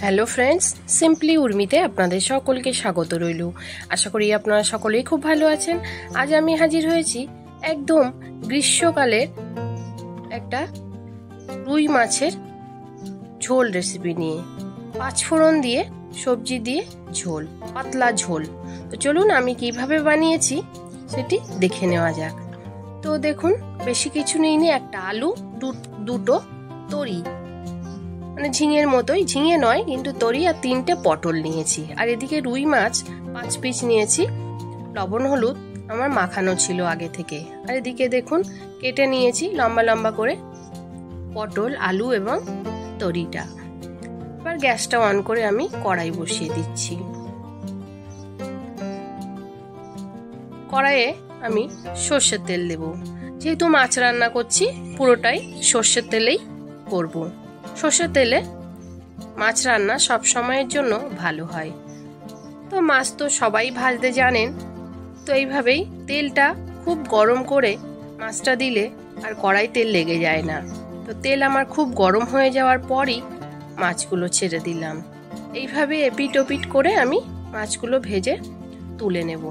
Hello friends, simply উর্মিতে আপনাদের সকলকে স্বাগত রইল। আশা করি আপনারা সকলেই খুব ভালো আছেন। আজ আমি হাজির হয়েছি একদম গ্রীষ্মকালের একটা রুই মাছের ঝোল রেসিপি নিয়ে। পাঁচফোড়ন দিয়ে সবজি দিয়ে ঝোল, পাতলা ঝোল। তো চলুন আমি কিভাবে বানিয়েছি সেটি দেখে নেওয়া যাক। তো দেখুন, বেশি কিছু নিইনি। একটা আলু, দুটো তরি, মানে ঝিঙের মতোই, ঝিঙে নয় কিন্তু তরি, আর 3টে পটল নিয়েছি। আর এদিকে রুই মাছ 5 পিস নিয়েছি। লবণ হলুদ আমার মাখানো ছিল আগে থেকে। আর এদিকে দেখুন কেটে নিয়েছি লম্বা লম্বা করে পটল, আলু এবং তরিটা। এবার গ্যাসটা অন করে আমি কড়াই বসিয়ে দিচ্ছি। কড়াইয়ে আমি সর্ষের তেল দেব। যেহেতু মাছ রান্না করছি পুরোটাই সর্ষের তেলেই করব। সর্ষের তেলে মাছ রান্না সব সময়ের জন্য ভালো হয়। তো মাছ তো সবাই ভাজতে জানেন। তো এইভাবেই তেলটা খুব গরম করে মাছটা দিলে আর কড়াই তেল লেগে যায় না। তো তেল আমার খুব গরম হয়ে যাওয়ার পরই মাছগুলো ছেড়ে দিলাম। এইভাবে এপিট ওপিট করে আমি মাছগুলো ভেজে তুলে নেব।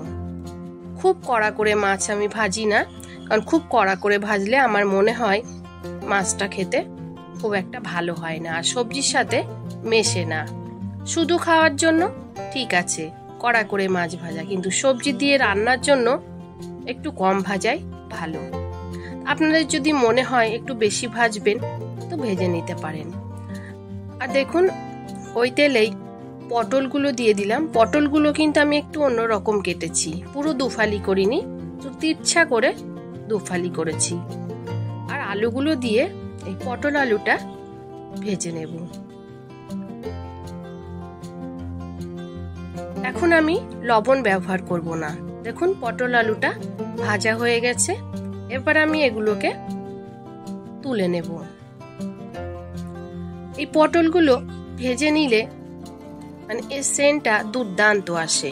খুব কড়া করে মাছ আমি ভাজি না, কারণ খুব কড়া করে ভাজলে আমার মনে হয় মাছটা খেতে খুব একটা ভালো হয় না, আর সবজির সাথে মেশে না। শুধু খাওয়ার জন্য ঠিক আছে কড়া করে মাছ ভাজা, কিন্তু সবজি দিয়ে রান্নার জন্য একটু কম ভাজাই ভালো। আপনাদের যদি মনে হয় একটু বেশি ভাজবেন তো ভেজে নিতে পারেন। আর দেখুন ওই তেলেই পটলগুলো দিয়ে দিলাম। পটলগুলো কিন্তু আমি একটু অন্যরকম কেটেছি, পুরো দুফালি করিনি, তো তিরছা করে দুফালি করেছি। আর আলুগুলো দিয়ে এই পটল আলুটা ভেজে নেব। এখন আমি লবণ ব্যবহার করব না। দেখুন পটল আলুটা ভাজা হয়ে গেছে। এবার আমি এগুলোকে তুলে নেব। এই পটলগুলো ভেজে নিলে মানে এর সেন্টটা দুর্দান্ত আসে।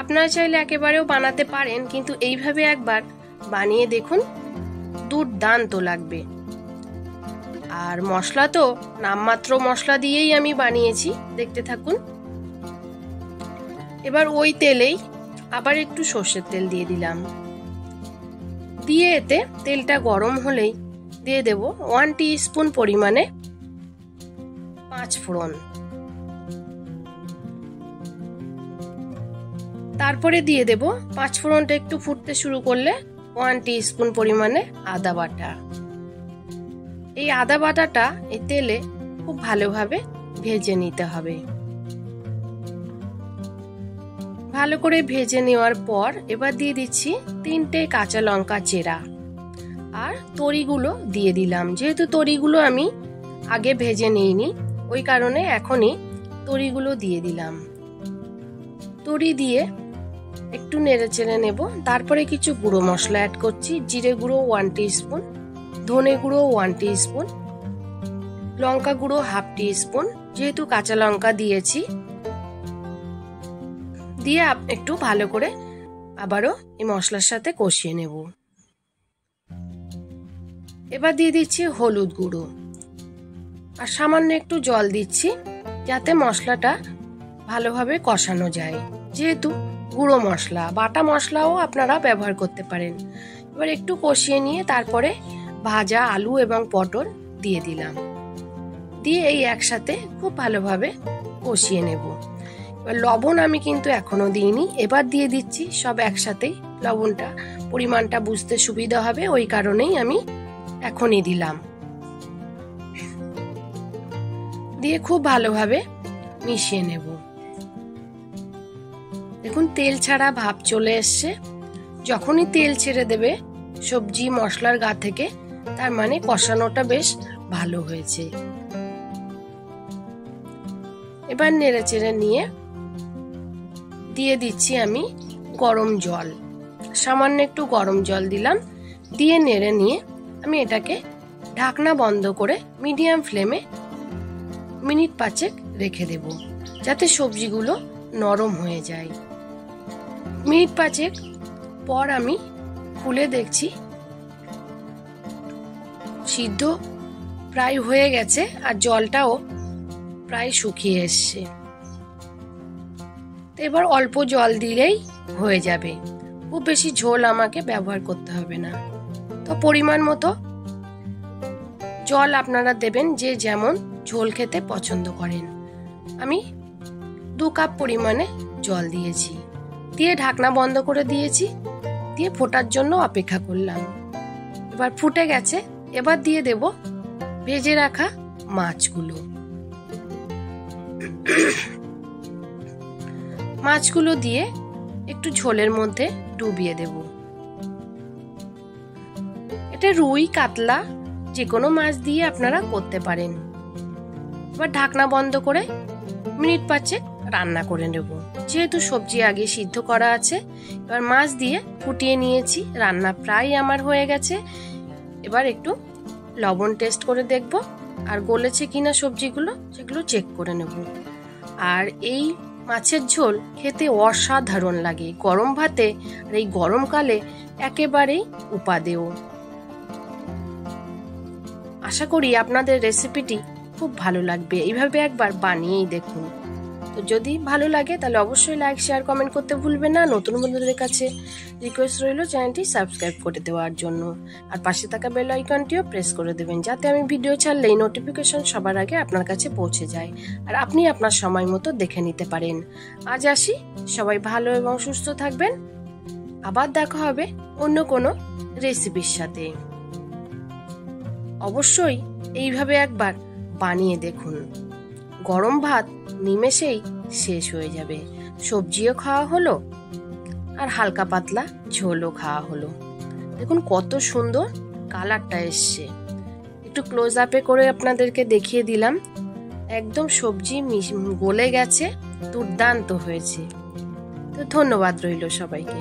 আপনারা চাইলে একেবারেও বানাতে পারেন, কিন্তু এইভাবে একবার বানিয়ে দেখুন, দুর্দান্ত লাগবে। আর মশলা তো নামমাত্র মশলা দিয়েই আমি বানিয়েছি, দেখতে থাকুন। এবার ওই তেলেই আবার একটু সর্ষের তেল দিয়ে দিলাম। দিয়ে এতে তেলটা গরম হলেই দিয়ে দেব 1 টিস্পুন পরিমাণে পাঁচফোড়ন। তারপরে দিয়ে দেব, পাঁচফোড়নটা একটু ফুটতে শুরু করলে 1 টিস্পুন পরিমাণে আদা বাটা। এই আদা বাটাটা এই তেলে খুব ভালোভাবে ভেজে নিতে হবে। ভালো করে ভেজে নেওয়ার পর এবার দিয়ে দিচ্ছি 3টে কাঁচা লঙ্কা চেরা, আর তরিগুলো দিয়ে দিলাম। যেহেতু তরিগুলো আমি আগে ভেজে নিইনি, ওই কারণে এখনই তরিগুলো দিয়ে দিলাম। তরি দিয়ে একটু নেড়ে চেড়ে নেব। তারপরে কিছু গুঁড়ো মশলা অ্যাড করছি। জিরে গুঁড়ো 1 টিস্পুন, ধনে গুঁড়ো 1 টিস্পুন, লঙ্কা গুঁড়ো 1/2 টিস্পুন, যেহেতু কাঁচা লঙ্কা দিয়েছি। দিয়ে একটু ভালো করে আবারও এই মশলার সাথে কষিয়ে নেব। এবার দিয়ে দিচ্ছি হলুদ গুঁড়ো, আর সামান্য একটু জল দিচ্ছি যাতে মশলাটা ভালোভাবে কষানো যায়। যেহেতু গুঁড়ো মশলা, বাটা মশলাও আপনারা ব্যবহার করতে পারেন। এবার একটু কষিয়ে নিয়ে তারপরে ভাজা আলু এবং পটল দিয়ে দিলাম। দিয়ে এই একসাথে খুব ভালোভাবে কষিয়ে নেব। এবার লবণ আমি কিন্তু এখনো দিইনি, এবার দিয়ে দিচ্ছি সব একসাথেই। লবণটা পরিমাণটা বুঝতে সুবিধা হবে, ওই কারণেই আমি এখনই দিলাম। দিয়ে খুব ভালোভাবে মিশিয়ে নেব। দেখুন তেল ছাড়া ভাব চলে এসছে। যখনই তেল ছেড়ে দেবে সবজি মশলার গা থেকে, তার মানে কষানোটা বেশ ভালো হয়েছে। এবার নেড়ে চেড়ে নিয়ে দিয়ে দিচ্ছি আমি গরম জল। সামান্য একটু গরম জল দিলাম। দিয়ে নেড়ে নিয়ে আমি এটাকে ঢাকনা বন্ধ করে মিডিয়াম ফ্লেমে মিনিট 5 রেখে দেব, যাতে সবজিগুলো নরম হয়ে যায়। মিনিট 5 পর আমি খুলে দেখছি সিদ্ধ প্রায় হয়ে গেছে, আর জলটাও প্রায় শুকিয়ে এসছে। এবার অল্প জল দিলেই হয়ে যাবে, খুব বেশি ঝোল আমাকে ব্যবহার করতে হবে না। তো পরিমাণ মতো জল আপনারা দেবেন, যে যেমন ঝোল খেতে পছন্দ করেন। আমি 2 কাপ পরিমাণে জল দিয়েছি, দিয়ে ঢাকনা বন্ধ করে দিয়েছি, দিয়ে ফোটার জন্য অপেক্ষা করলাম। এবার ফুটে গেছে, এবার দিয়ে দেব ভেজে রাখা মাছগুলো। মাছগুলো দিয়ে একটু ঝোলের মধ্যে ডুবিয়ে দেব। এটা রুই, কাতলা যে কোনো মাছ দিয়ে আপনারা করতে পারেন। এবার ঢাকনা বন্ধ করে মিনিট 5 রান্না করে নেব। যেহেতু সবজি আগে সিদ্ধ করা আছে, এবার মাছ দিয়ে ফুটিয়ে নিয়েছি। রান্না প্রায় আমার হয়ে গেছে। এবার একটু লবণ টেস্ট করে দেখব, আর গলেছে কিনা সবজিগুলো সেগুলো চেক করে নেব। আর এই মাছের ঝোল খেতে অসাধারণ লাগে গরম ভাতে, আর এই গরমকালে একেবারেই উপাদেয়। আশা করি আপনাদের রেসিপিটি খুব ভালো লাগবে, এইভাবে একবার বানিয়েই দেখুন। তো যদি ভালো লাগে তাহলে অবশ্যই লাইক, শেয়ার, কমেন্ট করতে ভুলবেন না। নতুন বন্ধুদের কাছে রিকোয়েস্ট রইল চ্যানেলটি সাবস্ক্রাইব করে দেওয়ার জন্য, আর পাশে থাকা বেল আইকনটিও প্রেস করে দেবেন, যাতে আমি ভিডিও ছাড়লেই নোটিফিকেশন সবার আগে আপনার কাছে পৌঁছে যায়, আর আপনি আপনার সময় মতো দেখে নিতে পারেন। আজ আসি, সবাই ভালো এবং সুস্থ থাকবেন। আবার দেখা হবে অন্য কোনো রেসিপির সাথে। অবশ্যই এইভাবে একবার বানিয়ে দেখুন। গরম ভাত নিমেষেই শেষ হয়ে যাবে, সবজিও খাওয়া হলো আর হালকা পাতলা ঝোলও খাওয়া হলো। দেখুন কত সুন্দর কালারটা এসছে। একটু ক্লোজ আপে করে আপনাদেরকে দেখিয়ে দিলাম। একদম সবজি গলে গেছে, দুর্দান্ত হয়েছে। তো ধন্যবাদ রইল সবাইকে।